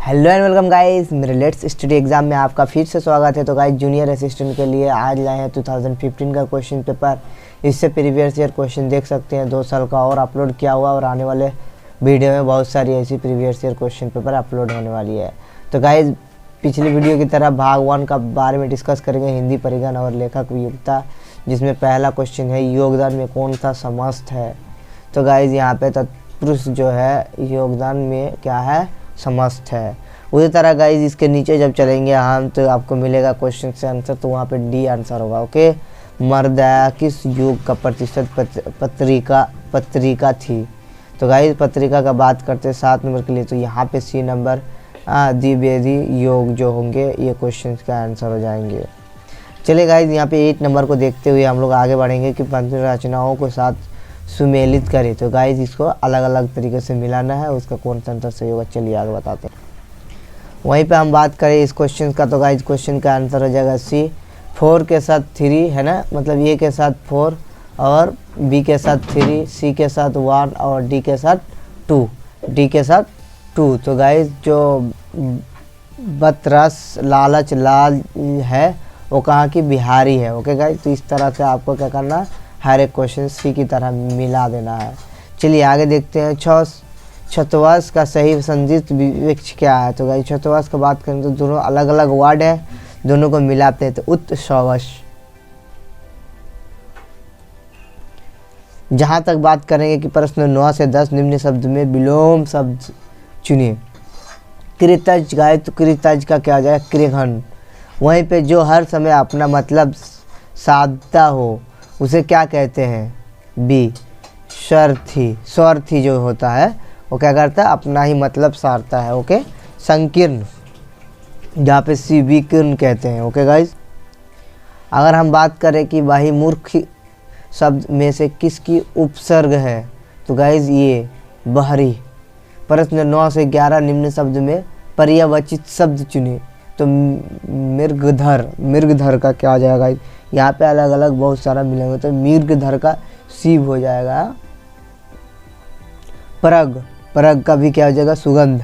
Hello and welcome guys, मेरे let's study exam में आपका फिर से स्वागत है। तो गाइस जूनियर असिस्टेंट के लिए आज लाए हैं 2015 का क्वेश्चन पेपर। इससे प्रीवियस ईयर क्वेश्चन देख सकते हैं, 2 साल का और अपलोड किया हुआ, और आने वाले वीडियो में बहुत सारी ऐसी previous year question paper upload होने वाली है। तो गाइस पिछली वीडियो की तरह भाग 1 का बारे में डिस्कस करेंगे, हिंदी परिगण और लेखक योग्यता, जिसमें पहला क्वेश्चन है योगदान में कौन सा समस्त है। तो गाइस यहाँ पे तत्पुरुष जो है योगदान में क्या है, समस्त है। उसी तरह गाइज इसके नीचे जब चलेंगे हम तो आपको मिलेगा क्वेश्चन से आंसर, तो वहाँ पे डी आंसर होगा। ओके, मर्दया किस युग का प्रतिशत पत्रिका थी। तो गाइज पत्रिका का बात करते हैं 7 नंबर के लिए, तो यहाँ पे सी नंबर द्विवेदी योग जो होंगे ये क्वेश्चन का आंसर हो जाएंगे। चलिए गाइज यहाँ पे 8 नंबर को देखते हुए हम लोग आगे बढ़ेंगे कि पंक्ति रचनाओं को साथ सुमेलित करें। तो गाइज इसको अलग अलग तरीके से मिलाना है, उसका कौन सा आंसर सही होगा चलिए आगे बताते हैं। वहीं पे हम बात करें इस क्वेश्चन का, तो गाइज क्वेश्चन का आंसर हो जाएगा सी, 4 के साथ 3 है ना, मतलब ए के साथ 4 और बी के साथ 3, सी के साथ 1 और डी के साथ 2। तो गाइज जो बतरस लालच लाल है वो कहाँ की, बिहारी है। ओके गाइज, तो इस तरह से आपको क्या करना, हर एक क्वेश्चन सी की तरह मिला देना है। चलिए आगे देखते हैं। छतवास का सही संदिग्ध वृक्ष क्या है। तो गाइस छतवास का बात करें तो दोनों अलग अलग वर्ड है, दोनों को मिलाते हैं तो उत्सवश। जहां तक बात करेंगे कि प्रश्न 9 से 10 निम्न शब्द में विलोम शब्द चुनिए। कृतज गाय, तो कृतज का क्या हो जाएगा, कृघन। वहीं पे जो हर समय अपना मतलब साधता हो उसे क्या कहते हैं, बी स्वार्थी जो होता है वो क्या करता है, अपना ही मतलब सारता है। ओके, संकीर्ण जहाँ पे सी विकीर्ण कहते हैं। ओके गाइज, अगर हम बात करें कि वही मूर्ख शब्द में से किसकी उपसर्ग है, तो गाइज ये बहरी। प्रश्न 9 से 11 निम्न शब्द में पर्यायवाची शब्द चुने। तो मृगधर का क्या हो जाएगा गाइज, यहाँ पे अलग अलग बहुत सारा मिलेगा, तो मृगधर का सीव हो जाएगा। परग का भी क्या हो जाएगा, सुगंध,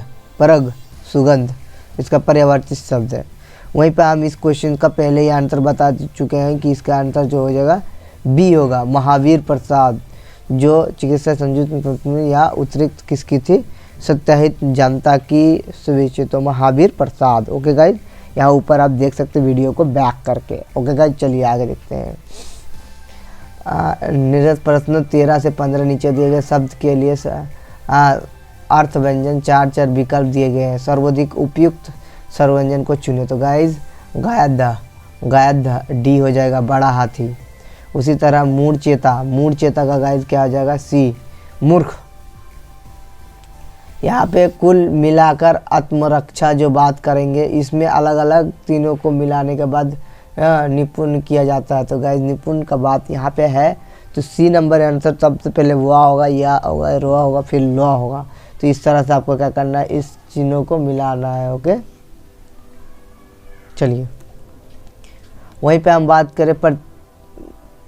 इसका पर्यायवाची शब्द है। वहीं पे हम इस क्वेश्चन का पहले ही आंसर बता चुके हैं कि इसका आंसर जो हो जाएगा बी होगा, महावीर प्रसाद, जो चिकित्सा संयुक्त या अतिरिक्त किसकी थी, सत्याहित जनता की सुविचार, तो महावीर प्रसाद। ओके गाइज, यहाँ ऊपर आप देख सकते हैं वीडियो को बैक करके। ओके गाइज, चलिए आगे देखते हैं। निरस्त प्रश्न 13 से 15 नीचे दिए गए शब्द के लिए अर्थ व्यंजन 4 विकल्प दिए गए हैं। सर्वाधिक उपयुक्त सर्वव्यंजन को चुने। तो गाइज गायद डी हो जाएगा, बड़ा हाथी। उसी तरह मूढ़चेता का गाइज क्या हो जाएगा, सी मूर्ख। यहाँ पे कुल मिलाकर आत्मरक्षा जो बात करेंगे, इसमें अलग अलग तीनों को मिलाने के बाद निपुण किया जाता है। तो गाइज निपुण का बात यहाँ पे है, तो सी नंबर आंसर सबसे पहले वा होगा, या होगा, रो होगा, फिर लो होगा। तो इस तरह से आपको क्या करना है, इस चिन्हों को मिलाना है। ओके, चलिए वहीं पे हम बात करें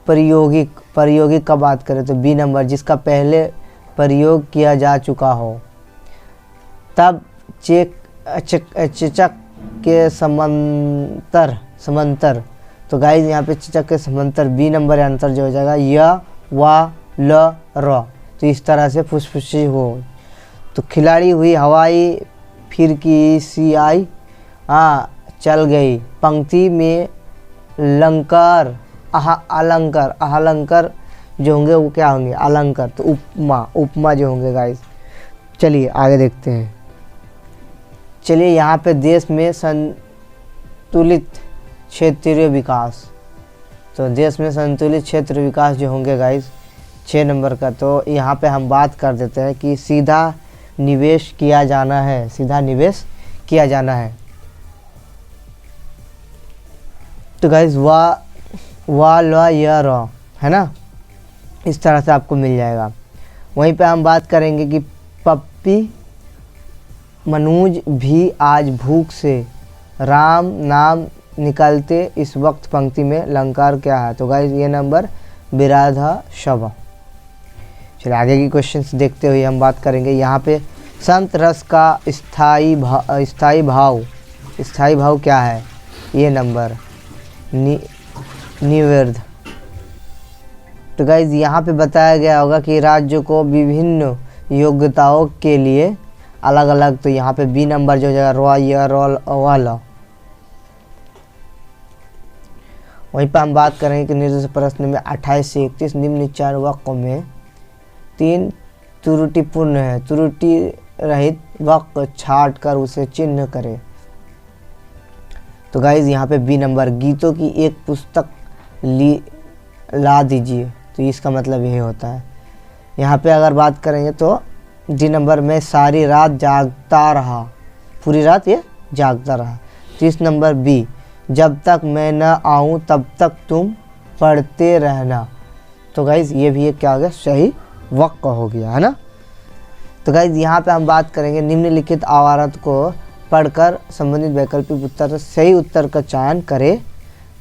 प्रयोगिक का बात करें, तो बी नंबर, जिसका पहले प्रयोग किया जा चुका हो। तब चेचक के समांतर, तो गाइज यहाँ पे चेचक के समांतर बी नंबर आंसर जो हो जाएगा य वा ल र। तो इस तरह से फुसफुसी हो। तो खिलाड़ी हुई हवाई फिर की सी आई चल गई। पंक्ति में लंकार अलंकार जो होंगे वो क्या होंगे, अलंकार। तो उपमा जो होंगे गाइज। चलिए आगे देखते हैं। चलिए यहाँ पे देश में संतुलित क्षेत्रीय विकास, तो देश में संतुलित क्षेत्र विकास जो होंगे गाइज 6 नंबर का, तो यहाँ पे हम बात कर देते हैं कि सीधा निवेश किया जाना है। तो गाइज वा ल य र है ना, इस तरह से आपको मिल जाएगा। वहीं पे हम बात करेंगे कि पप्पी मनूज भी आज भूख से राम नाम निकलते इस वक्त पंक्ति में लंकार क्या है। तो गाइज ये नंबर विराधा शव। चलिए आगे की क्वेश्चंस देखते हुए हम बात करेंगे। यहाँ पे संत रस का स्थाई भाव क्या है? ये नंबर निवेद। तो गाइज यहाँ पे बताया गया होगा कि राज्य को विभिन्न योग्यताओं के लिए अलग अलग, तो यहाँ पे बी नंबर जो हो जाएगा रॉयल वाला। वहीं पर हम बात करेंगे कि निर्दिष्ट प्रश्न में 28 से 31 निम्न 4 वाक्यों में 3 त्रुटिपूर्ण है, त्रुटि रहित वाक्य छाट कर उसे चिन्ह करें। तो गाइज यहाँ पे बी नंबर, गीतों की एक पुस्तक ला दीजिए, तो इसका मतलब यही होता है। यहाँ पे अगर बात करेंगे तो डी नंबर में सारी रात जागता रहा, पूरी रात ये जागता रहा। 30 नंबर बी, जब तक मैं न आऊँ तब तक तुम पढ़ते रहना। तो गाइज ये भी एक क्या हो गया? सही वाक्य हो गया, है ना। तो गाइज यहाँ पे हम बात करेंगे निम्नलिखित आवर्त को पढ़कर संबंधित वैकल्पिक उत्तर सही उत्तर का चयन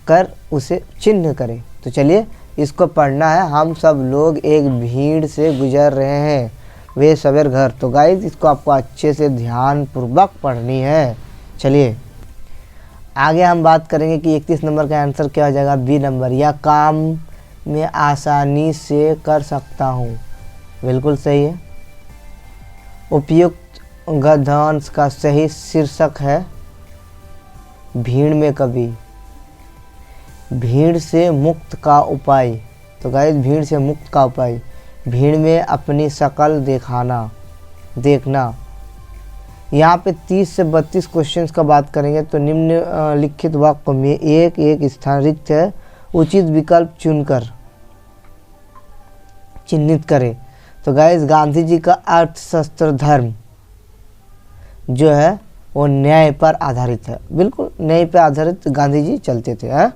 कर उसे चिन्ह करें। तो चलिए इसको पढ़ना है। हम सब लोग एक भीड़ से गुजर रहे हैं, वे सवेर घर। तो गाइज इसको आपको अच्छे से ध्यानपूर्वक पढ़नी है। चलिए आगे हम बात करेंगे कि 31 नंबर का आंसर क्या हो जाएगा? बी नंबर, यह काम मैं आसानी से कर सकता हूँ। बिल्कुल सही है। उपयुक्त गद्यांश का सही शीर्षक है भीड़ में कवि, भीड़ से मुक्त का उपाय। तो गाइस भीड़ से मुक्त का उपाय, भीड़ में अपनी शक्ल देखना। यहाँ पे 30 से 32 क्वेश्चंस का बात करेंगे। तो निम्नलिखित वाक्य में एक स्थान रिक्त है, उचित विकल्प चुनकर चिन्हित करें। तो गाइस गांधी जी का अर्थशास्त्र धर्म जो है वो न्याय पर आधारित है। बिल्कुल न्याय पर आधारित गांधी जी चलते थे, हैं।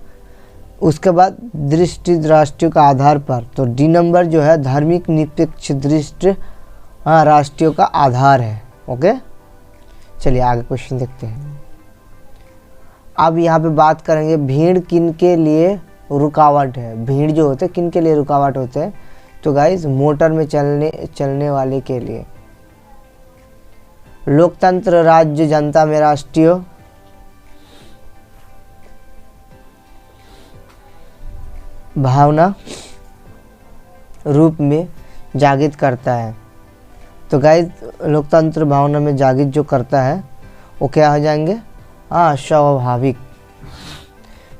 उसके बाद दृष्टि राष्ट्रीय का आधार पर, तो डी नंबर जो है धार्मिक निरपेक्ष दृष्टि राष्ट्रीय का आधार है। ओके, चलिए आगे क्वेश्चन देखते हैं। अब यहाँ पे बात करेंगे भीड़ किन के लिए रुकावट है। भीड़ जो होते हैं किन के लिए रुकावट होते हैं? तो गाइस मोटर में चलने वाले के लिए। लोकतंत्र राज्य जनता में राष्ट्रीय भावना रूप में जागृत करता है। तो गाइस लोकतंत्र भावना में जागृत जो करता है वो क्या हो जाएंगे? स्वाभाविक।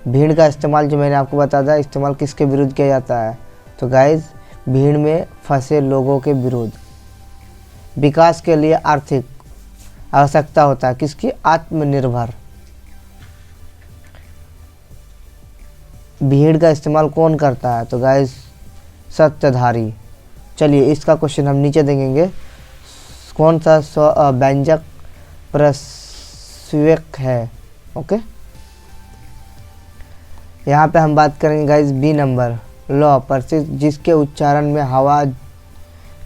भीड़ का इस्तेमाल जो मैंने आपको बताया था, इस्तेमाल किसके विरुद्ध किया जाता है? तो गाइस भीड़ में फंसे लोगों के विरुद्ध। विकास के लिए आर्थिक आवश्यकता होता है, किसकी? आत्मनिर्भर। भीड़ का इस्तेमाल कौन करता है? तो गाइस सत्ताधारी। चलिए इसका क्वेश्चन हम नीचे देंगे। कौन सा व्यंजक प्रस्वेक है? ओके, यहाँ पे हम बात करेंगे गाइस बी नंबर, लॉ प्रसिद्ध जिसके उच्चारण में हवा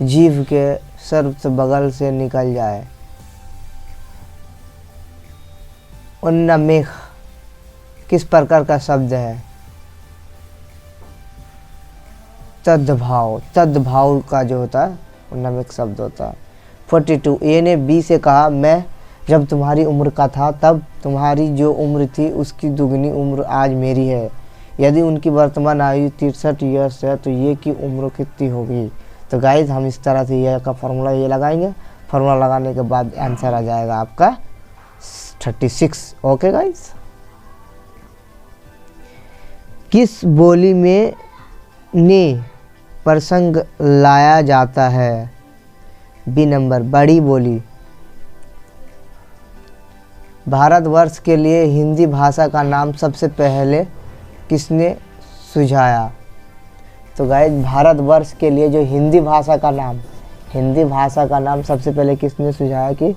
जीभ के सर्व बगल से निकल जाए। उन्नमेख किस प्रकार का शब्द है? तद्भाव का जो होता है उन्नमेख शब्द होता है। 42 ए ने बी से कहा, मैं जब तुम्हारी उम्र का था तब तुम्हारी जो उम्र थी उसकी दुगनी उम्र आज मेरी है। यदि उनकी वर्तमान आयु 63 ईयर्स है तो ये की उम्र कितनी होगी? तो गाइज हम इस तरह से ये का फॉर्मूला ये लगाएंगे। फॉर्मूला लगाने के बाद आंसर आ जाएगा आपका 36। ओके गाइज, किस बोली में ने प्रसंग लाया जाता है? बी नंबर, बड़ी बोली। भारतवर्ष के लिए हिंदी भाषा का नाम सबसे पहले किसने सुझाया? तो गाइस भारतवर्ष के लिए जो हिंदी भाषा का नाम सबसे पहले किसने सुझाया कि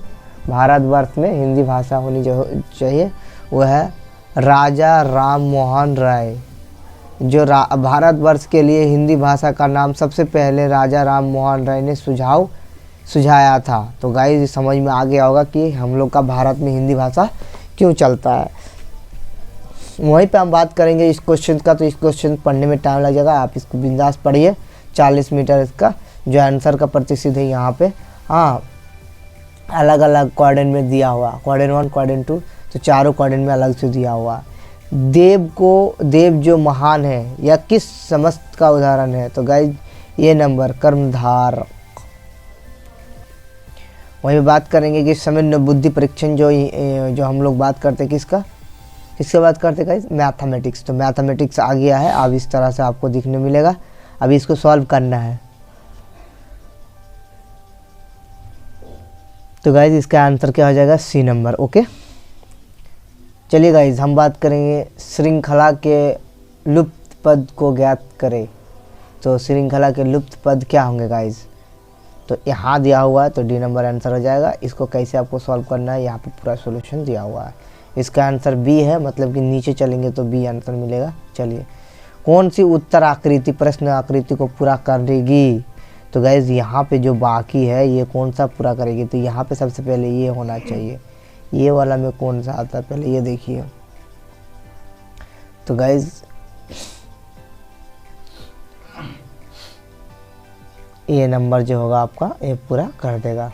भारतवर्ष में हिंदी भाषा होनी चाहिए? वो है राजा राम मोहन राय। जो भारतवर्ष के लिए हिंदी भाषा का नाम सबसे पहले राजा राम मोहन राय ने सुझाया था। तो गाइस समझ में आ गया होगा कि हम लोग का भारत में हिंदी भाषा क्यों चलता है। वहीं पे हम बात करेंगे इस क्वेश्चन का। तो इस क्वेश्चन पढ़ने में टाइम लग जाएगा, आप इसको बिंदास पढ़िए। 40 मीटर इसका जो आंसर का प्रतिशत है यहाँ पे। हाँ, अलग अलग क्वाड्रेंट में दिया हुआ, क्वाड्रेंट 1 क्वाड्रेंट 2, तो चारों क्वाड्रेंट में अलग से दिया हुआ। देव जो महान है या किस समस्त का उदाहरण है, तो गाइज ये नंबर कर्मधार। वहीं बात करेंगे कि समय बुद्धि परीक्षण जो हम लोग बात करते हैं किसके बात करते गाइज, मैथमेटिक्स। तो मैथमेटिक्स आ गया है, अब इस तरह से आपको दिखने मिलेगा। अभी इसको सॉल्व करना है। तो गाइज इसका आंसर क्या हो जाएगा, सी नंबर। ओके, चलिए गाइज हम बात करेंगे श्रृंखला के लुप्त पद को ज्ञात करें। तो श्रृंखला के लुप्त पद क्या होंगे गाइज, तो यहाँ दिया हुआ है, तो डी नंबर आंसर हो जाएगा। इसको कैसे आपको सॉल्व करना है, यहाँ पे पूरा सॉल्यूशन दिया हुआ है। इसका आंसर बी है, मतलब कि नीचे चलेंगे तो बी आंसर मिलेगा। चलिए, कौन सी उत्तर आकृति प्रश्न आकृति को पूरा करेगी, तो गाइज यहाँ पे जो बाकी है ये कौन सा पूरा करेगी, तो यहाँ पे सबसे पहले ये होना चाहिए। ये वाला में कौन सा आता है, पहले ये देखिए। तो गाइज ये नंबर जो होगा आपका ये पूरा कर देगा।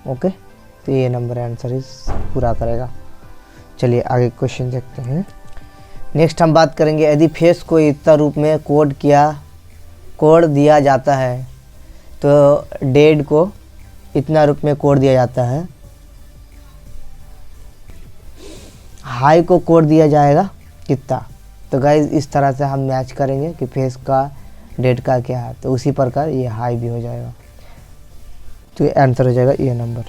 ओके, तो ये नंबर आंसर इस पूरा करेगा। चलिए आगे क्वेश्चन देखते हैं। नेक्स्ट हम बात करेंगे, यदि फेस को इतना रूप में कोड दिया जाता है, तो डेड को इतना रूप में कोड दिया जाता है, हाई को कोड दिया जाएगा कितना। तो गाइज इस तरह से हम मैच करेंगे कि फेस का डेड का क्या है, तो उसी प्रकार ये हाई भी हो जाएगा। तो ये आंसर हो जाएगा ये नंबर।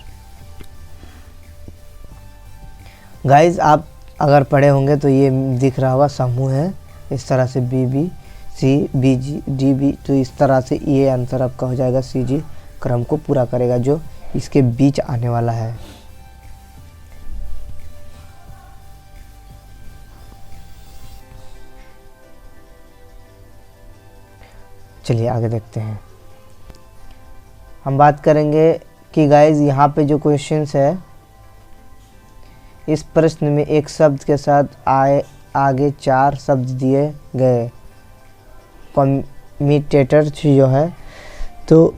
गाइज आप अगर पढ़े होंगे तो ये दिख रहा होगा समूह है, इस तरह से B B C B G D B, तो इस तरह से ये आंसर आपका हो जाएगा सी जी, क्रम को पूरा करेगा जो इसके बीच आने वाला है। चलिए आगे देखते हैं। हम बात करेंगे कि गाइज यहाँ पे जो क्वेश्चंस है, इस प्रश्न में एक शब्द के साथ आगे 4 शब्द दिए गए, कम्यूटेटर जो है तो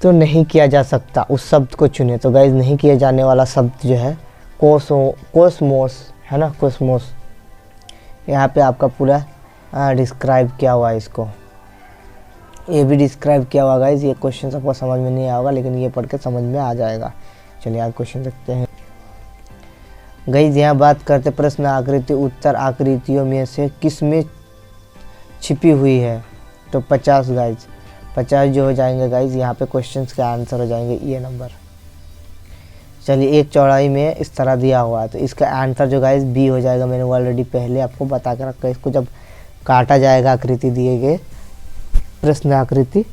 नहीं किया जा सकता, उस शब्द को चुने। तो गाइज नहीं किया जाने वाला शब्द जो है कोसमोस है ना, कोसमोस। यहाँ पे आपका पूरा डिस्क्राइब किया हुआ है, इसको ये भी डिस्क्राइब किया हुआ। गाइज ये क्वेश्चन आपको समझ में नहीं आया होगा, लेकिन ये पढ़ के समझ में आ जाएगा। चलिए आज क्वेश्चन देखते हैं। गाइज यहाँ बात करते प्रश्न आकृति उत्तर आकृतियों में से किस में छिपी हुई है, तो 50 गाइज 50 जो हो जाएंगे गाइज, यहाँ पे क्वेश्चंस के आंसर हो जाएंगे ये नंबर। चलिए, एक चौड़ाई में इस तरह दिया हुआ है, तो इसका आंसर जो गाइज बी हो जाएगा। मैंने ऑलरेडी पहले आपको बता कर रखा है, इसको जब काटा जाएगा आकृति दिए गए प्रश्न आकृति,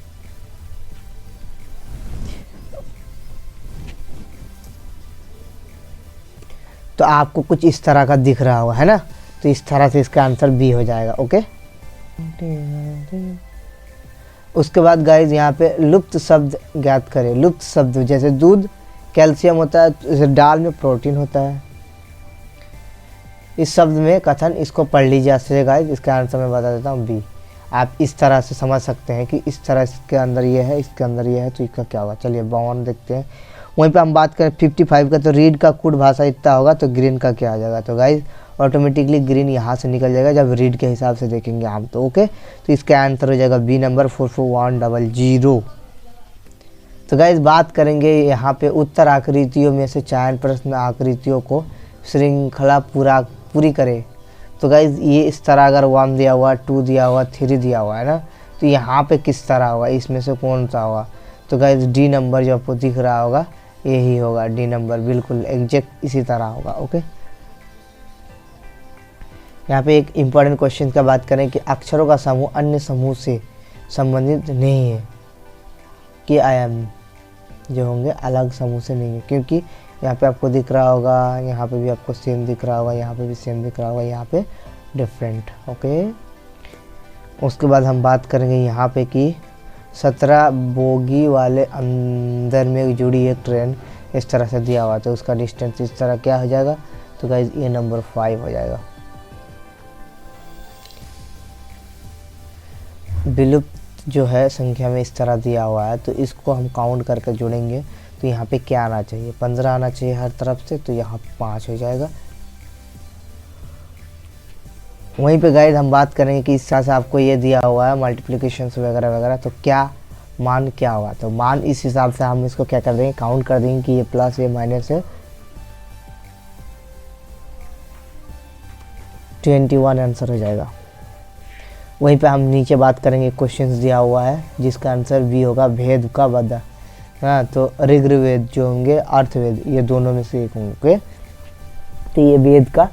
तो आपको कुछ इस तरह का दिख रहा होगा है ना, तो इस तरह से इसका आंसर बी हो जाएगा। ओके, उसके बाद गाइज यहाँ पे लुप्त शब्द ज्ञात करें। लुप्त शब्द जैसे दूध कैल्शियम होता है, जैसे दाल में प्रोटीन होता है। इस शब्द में कथन, इसको पढ़ लीजिए अच्छे से गाइज। इसका आंसर मैं बता देता हूँ बी। आप इस तरह से समझ सकते हैं कि इस तरह इसके अंदर ये है, इसके अंदर ये है, तो इसका क्या होगा। चलिए 52 देखते हैं। वहीं पे हम बात करें 55 का, तो रीड का कुड भाषा इतना होगा, तो ग्रीन का क्या आ जाएगा। तो गाइज ऑटोमेटिकली ग्रीन यहाँ से निकल जाएगा जब रीड के हिसाब से देखेंगे हम। तो ओके, तो इसका आंसर हो जाएगा बी नंबर 44100। तो गाइज बात करेंगे यहाँ पे उत्तर आकृतियों में से चयन प्रश्न आकृतियों को श्रृंखला पूरी करे। तो गाइज ये इस तरह अगर 1 दिया हुआ, 2 दिया हुआ, 3 दिया हुआ है ना, तो यहाँ पे किस तरह होगा, इसमें से कौन सा होगा। तो गाइज डी नंबर जो आपको दिख रहा होगा यही होगा, डी नंबर बिल्कुल एग्जैक्ट इसी तरह होगा। ओके, यहाँ पे एक इम्पॉर्टेंट क्वेश्चन का बात करें कि अक्षरों का समूह अन्य समूह से संबंधित नहीं है, कि आयाम जो होंगे अलग समूह से नहीं है, क्योंकि यहाँ पे आपको दिख रहा होगा, यहाँ पे भी आपको सेम दिख रहा होगा, यहाँ पे भी सेम दिख रहा होगा, यहाँ पे डिफरेंट। ओके, उसके बाद हम बात करेंगे यहाँ पे कि 17 बोगी वाले अंदर में जुड़ी एक ट्रेन इस तरह से दिया हुआ, तो उसका डिस्टेंस इस तरह क्या हो जाएगा। तो गाइज ये नंबर 5 हो जाएगा। विलुप्त जो है संख्या में इस तरह दिया हुआ है, तो इसको हम काउंट करके जोड़ेंगे तो यहाँ पे क्या आना चाहिए, 15 आना चाहिए हर तरफ से, तो यहाँ 5 हो जाएगा। वहीं पे गाइड हम बात करेंगे कि इस तरह से आपको ये दिया हुआ है मल्टीप्लिकेशन वगैरह वगैरह, तो क्या मान क्या हुआ, तो मान इस हिसाब से हम इसको क्या कर देंगे, काउंट कर देंगे कि ये प्लस ये माइनस है। 21 आंसर हो जाएगा। वहीं पे हम नीचे बात करेंगे, क्वेश्चंस दिया हुआ है जिसका आंसर बी होगा, भेद का वध। हाँ, तो ऋग्वेद जो होंगे अर्थवेद, ये दोनों में से एक होंगे, तो ये वेद का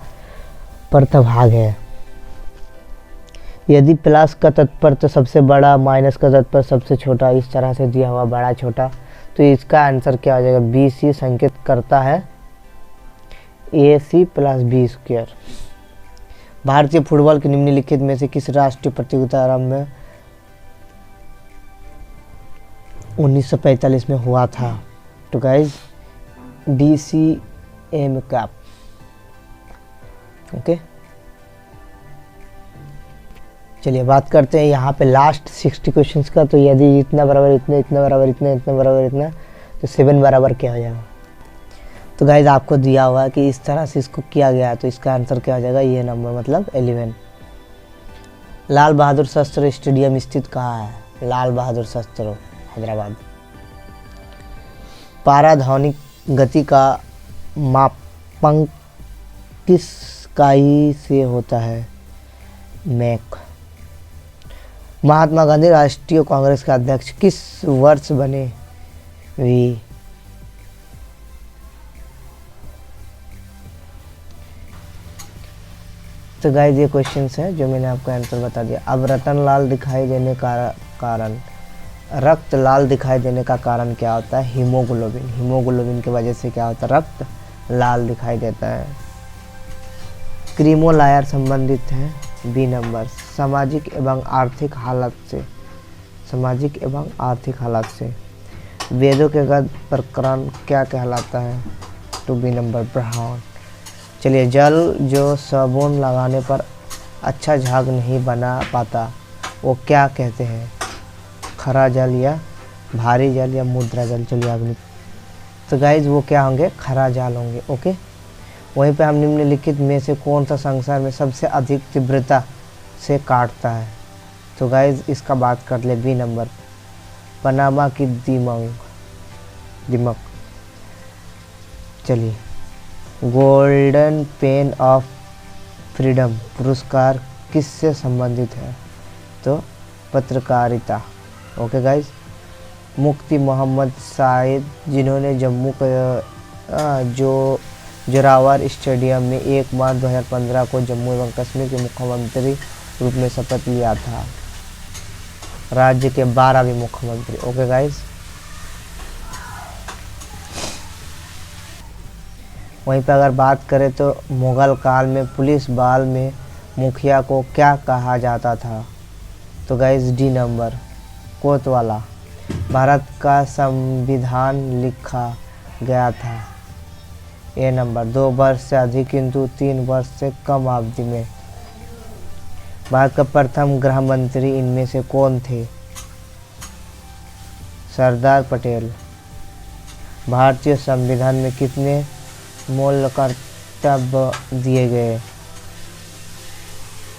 प्रथभाग है। यदि प्लस का तत्पर तो सबसे बड़ा, माइनस का तत्पर सबसे छोटा, इस तरह से दिया हुआ बड़ा छोटा, तो इसका आंसर क्या हो जाएगा, बी सी संकेत करता है ए सी प्लस बी स्क्वायर। भारतीय फुटबॉल के निम्नलिखित में से किस राष्ट्रीय प्रतियोगिता आरंभ में 1945 में हुआ था, तो गाइज DCM कप। ओके, चलिए बात करते हैं यहाँ पे लास्ट 60 क्वेश्चंस का। तो यदि इतना बराबर इतना, इतना बराबर इतना, इतना बराबर इतना, तो 7 बराबर क्या हो जाएगा। तो गाइज आपको दिया हुआ है कि इस तरह से इसको किया गया है, तो इसका आंसर क्या हो जाएगा, ये नंबर मतलब 11। लाल बहादुर शास्त्री स्टेडियम स्थित कहाँ है, लाल बहादुर शास्त्री हैदराबाद। पाराध्वनिक गति का मापांक किस इकाई से होता है, मैक। महात्मा गांधी राष्ट्रीय कांग्रेस के अध्यक्ष किस वर्ष बने, वी। तो गाइस ये क्वेश्चंस है जो मैंने आपको आंसर बता दिया। अब रतन लाल दिखाई देने का कारण, रक्त लाल दिखाई देने का कारण क्या होता है, हीमोग्लोबिन। हीमोग्लोबिन की वजह से क्या होता है, रक्त लाल दिखाई देता है। क्रीमोलायर संबंधित है, बी नंबर, सामाजिक एवं आर्थिक हालत से, सामाजिक एवं आर्थिक हालत से। वेदों के गद्य प्रकरण क्या कहलाता है, टू बी नंबर, ब्राह्मण। चलिए, जल जो साबुन लगाने पर अच्छा झाग नहीं बना पाता, वो क्या कहते हैं, खरा जल या भारी जल या मुद्रा जल। चलिए अग्नि। तो गाइज वो क्या होंगे, खरा जल होंगे। ओके, वहीं पे हम निम्नलिखित में से कौन सा संसार में सबसे अधिक तीव्रता से काटता है, तो गाइज इसका बात कर ले, बी नंबर, पनामा की दिमक। चलिए, गोल्डन पेन ऑफ फ्रीडम पुरस्कार किससे संबंधित है, तो पत्रकारिता। Okay guys. मुफ्ती मोहम्मद साइद जिन्होंने जम्मू का जोरावर स्टेडियम में 1 मार्च 2015 को जम्मू एवं कश्मीर के मुख्यमंत्री रूप में शपथ लिया था, राज्य के 12वें मुख्यमंत्री। Okay guys. वहीं पर अगर बात करें तो मुगल काल में पुलिस बाल में मुखिया को क्या कहा जाता था, तो गाइज डी नंबर, कोतवाला। भारत का संविधान लिखा गया था, ए नंबर, 2 वर्ष से अधिक किंतु 3 वर्ष से कम अवधि में। भारत का प्रथम गृह मंत्री इनमें से कौन थे, सरदार पटेल। भारतीय संविधान में कितने मूल कर्तव्य दिए गए,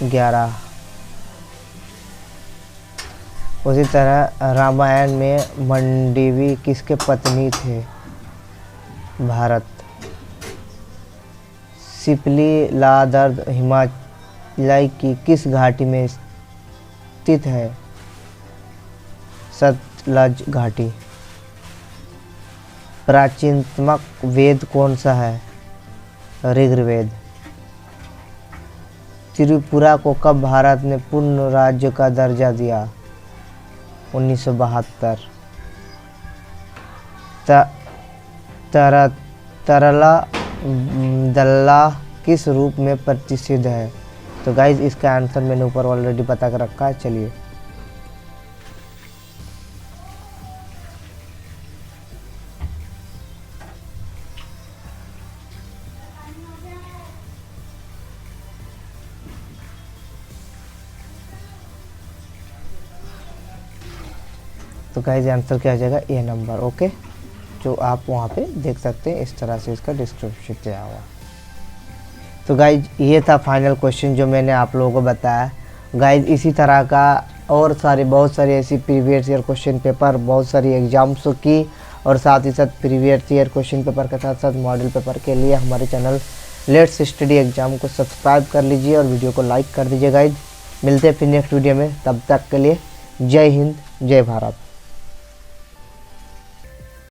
11। उसी तरह रामायण में मंडोवी किसके पत्नी थे, भारत। सिपली लादर्द हिमालय की किस घाटी में स्थित है, सतलज घाटी। प्राचीनतम वेद कौन सा है, ऋग्वेद। त्रिपुरा को कब भारत ने पूर्ण राज्य का दर्जा दिया, 1972। तरला दल्ला किस रूप में प्रसिद्ध है, तो गाइज इसका आंसर मैंने ऊपर ऑलरेडी बता कर रखा है। चलिए, तो गाइज आंसर क्या हो जाएगा, ए नंबर। ओके, जो आप वहाँ पे देख सकते हैं, इस तरह से इसका डिस्क्रिप्शन दिया हुआ। तो गाइज ये था फाइनल क्वेश्चन जो मैंने आप लोगों को बताया। गाइज इसी तरह का और बहुत सारी ऐसी प्रीवियस ईयर क्वेश्चन पेपर, बहुत सारी एग्जाम्स की, और साथ ही साथ प्रीवियस ईयर क्वेश्चन पेपर के साथ साथ मॉडल पेपर के लिए हमारे चैनल लेट्स स्टडी एग्जाम को सब्सक्राइब कर लीजिए और वीडियो को लाइक कर दीजिए। गाइज मिलते हैं फिर नेक्स्ट वीडियो में, तब तक के लिए जय हिंद, जय भारत।